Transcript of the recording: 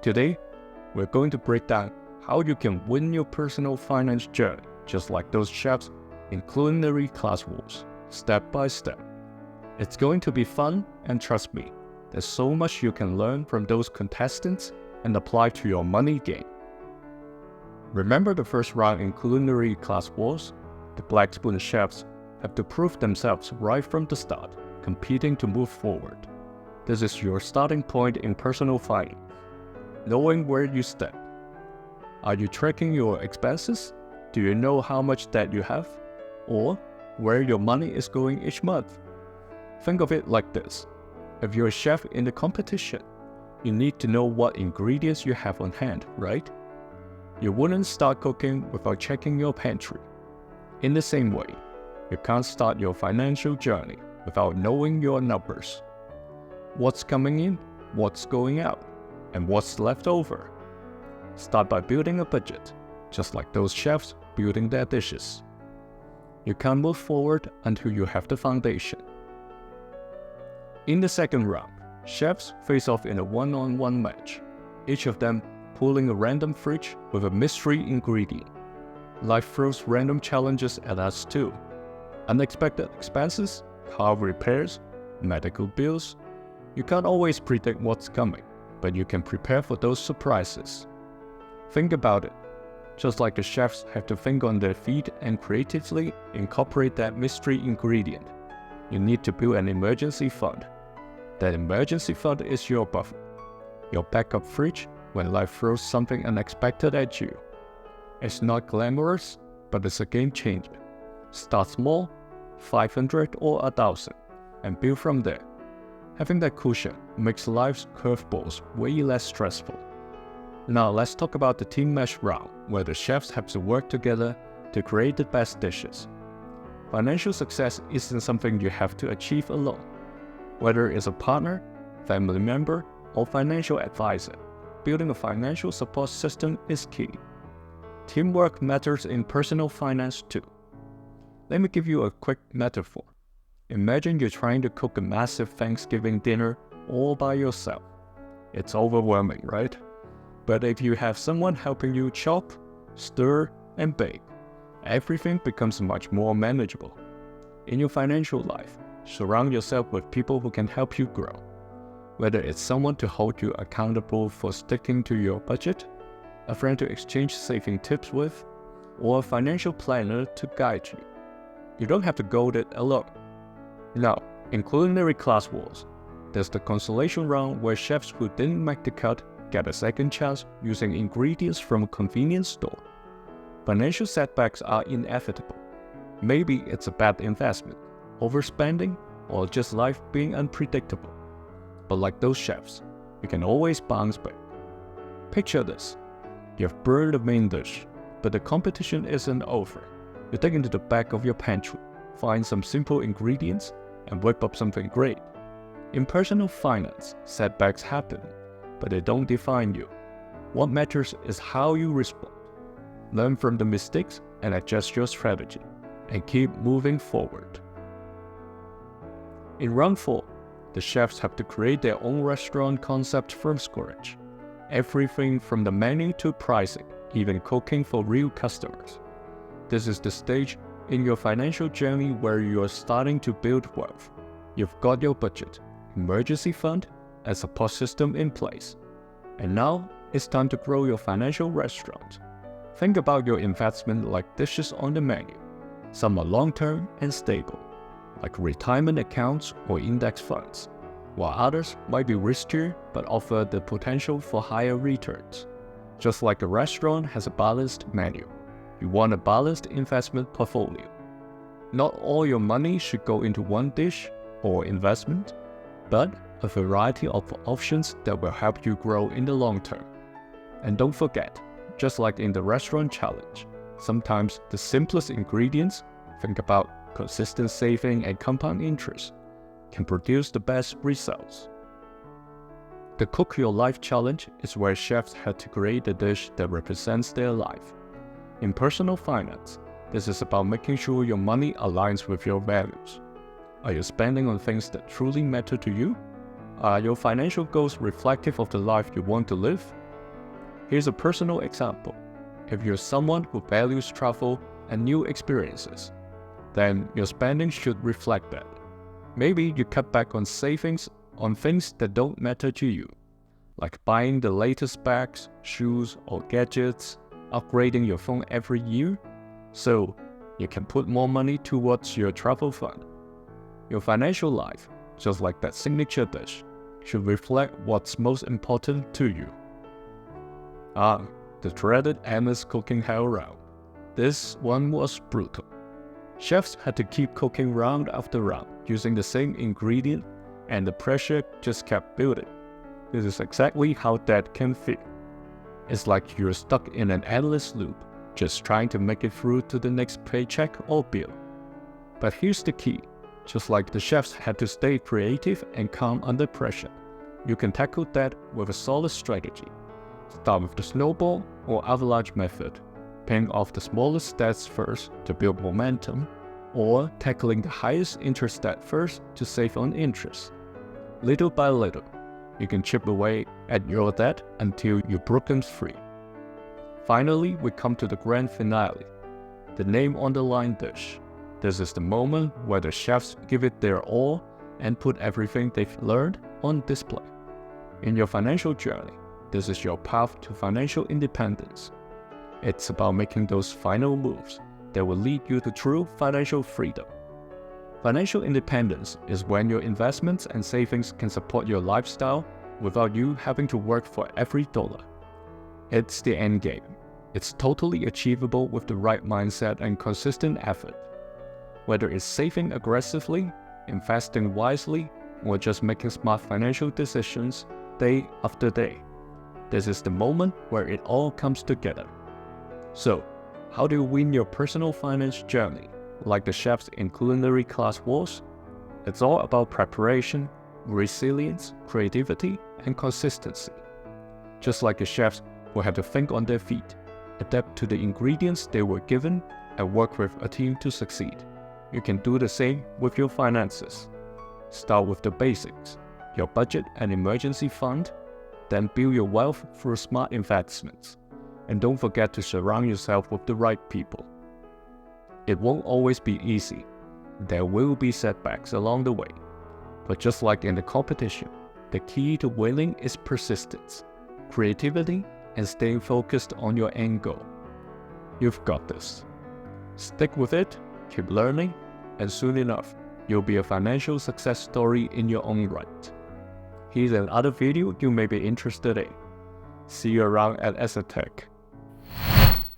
Today, we're going to break down how you can win your personal finance journey, just like those chefs in Culinary class wars, step by step. It's going to be fun, and trust me, there's so much you can learn from those contestants and apply to your money game. Remember the first round in Culinary class wars? The Black Spoon chefs have to prove themselves right from the start, competing to move forward. This is your starting point in personal finance, knowing where you stand. Are you tracking your expenses? Do you know how much debt you have? Or where your money is going each month? Think of it like this. If you're a chef in the competition, you need to know what ingredients you have on hand, right? You wouldn't start cooking without checking your pantry. In the same way, you can't start your financial journey without knowing your numbers. What's coming in, what's going out, and what's left over. Start by building a budget, just like those chefs building their dishes. You can't move forward until you have the foundation. In the second round, chefs face off in a one-on-one match, each of them pulling a random fridge with a mystery ingredient. Life throws random challenges at us too. Unexpected expenses, car repairs, medical bills. You can't always predict what's coming, but you can prepare for those surprises. Think about it. Just like the chefs have to think on their feet and creatively incorporate that mystery ingredient, you need to build an emergency fund. That emergency fund is your buffer, your backup fridge when life throws something unexpected at you. It's not glamorous, but it's a game changer. Start small, 500 or 1,000, and build from there. Having that cushion makes life's curveballs way less stressful. Now let's talk about the team match round, where the chefs have to work together to create the best dishes. Financial success isn't something you have to achieve alone. Whether it's a partner, family member, or financial advisor, building a financial support system is key. Teamwork matters in personal finance too. Let me give you a quick metaphor. Imagine you're trying to cook a massive Thanksgiving dinner all by yourself. It's overwhelming, right? But if you have someone helping you chop, stir, and bake, everything becomes much more manageable. In your financial life, surround yourself with people who can help you grow. Whether it's someone to hold you accountable for sticking to your budget, a friend to exchange saving tips with, or a financial planner to guide you. You don't have to go it alone. Now, in Culinary class wars, there's the consolation round where chefs who didn't make the cut get a second chance using ingredients from a convenience store. Financial setbacks are inevitable. Maybe it's a bad investment, overspending, or just life being unpredictable. But like those chefs, you can always bounce back. Picture this. You've burned the main dish, but the competition isn't over. You dig into the back of your pantry, find some simple ingredients, and whip up something great. In personal finance, setbacks happen, but they don't define you. What matters is how you respond. Learn from the mistakes and adjust your strategy, and keep moving forward. In round 4, the chefs have to create their own restaurant concept from scratch. Everything from the menu to pricing, even cooking for real customers. This is the stage in your financial journey where you're starting to build wealth. You've got your budget, emergency fund, and support system in place. And now it's time to grow your financial restaurant. Think about your investment like dishes on the menu. Some are long-term and stable, like retirement accounts or index funds, while others might be riskier but offer the potential for higher returns. Just like a restaurant has a balanced menu, you want a balanced investment portfolio. Not all your money should go into one dish or investment, but a variety of options that will help you grow in the long term. And don't forget, just like in the restaurant challenge, sometimes the simplest ingredients, think about consistent saving and compound interest, can produce the best results. The Cook Your Life challenge is where chefs had to create a dish that represents their life. In personal finance, this is about making sure your money aligns with your values. Are you spending on things that truly matter to you? Are your financial goals reflective of the life you want to live? Here's a personal example. If you're someone who values travel and new experiences, then your spending should reflect that. Maybe you cut back on savings on things that don't matter to you, like buying the latest bags, shoes, or gadgets, upgrading your phone every year, so you can put more money towards your travel fund. Your financial life, just like that signature dish, should reflect what's most important to you. The dreaded endless cooking hell round. This one was brutal. Chefs had to keep cooking round after round using the same ingredient, and the pressure just kept building. This is exactly how that can feel. It's like you're stuck in an endless loop, just trying to make it through to the next paycheck or bill. But here's the key. Just like the chefs had to stay creative and calm under pressure, you can tackle that with a solid strategy. Start with the snowball or avalanche method, paying off the smallest debts first to build momentum, or tackling the highest interest debt first to save on interest. Little by little, you can chip away at your debt until you're broken free. Finally, we come to the grand finale, the name on the line dish. This is the moment where the chefs give it their all and put everything they've learned on display. In your financial journey, this is your path to financial independence. It's about making those final moves that will lead you to true financial freedom. Financial independence is when your investments and savings can support your lifestyle without you having to work for every dollar. It's the end game. It's totally achievable with the right mindset and consistent effort. Whether it's saving aggressively, investing wisely, or just making smart financial decisions day after day, this is the moment where it all comes together. So, how do you win your personal finance journey, like the chefs in Culinary class was? It's all about preparation, resilience, creativity, and consistency. Just like the chefs who had to think on their feet, adapt to the ingredients they were given, and work with a team to succeed. You can do the same with your finances. Start with the basics, your budget and emergency fund, then build your wealth through smart investments. And don't forget to surround yourself with the right people. It won't always be easy. There will be setbacks along the way. But just like in the competition, the key to winning is persistence, creativity, and staying focused on your end goal. You've got this. Stick with it, keep learning, and soon enough, you'll be a financial success story in your own right. Here's another video you may be interested in. See you around at Asset Tech.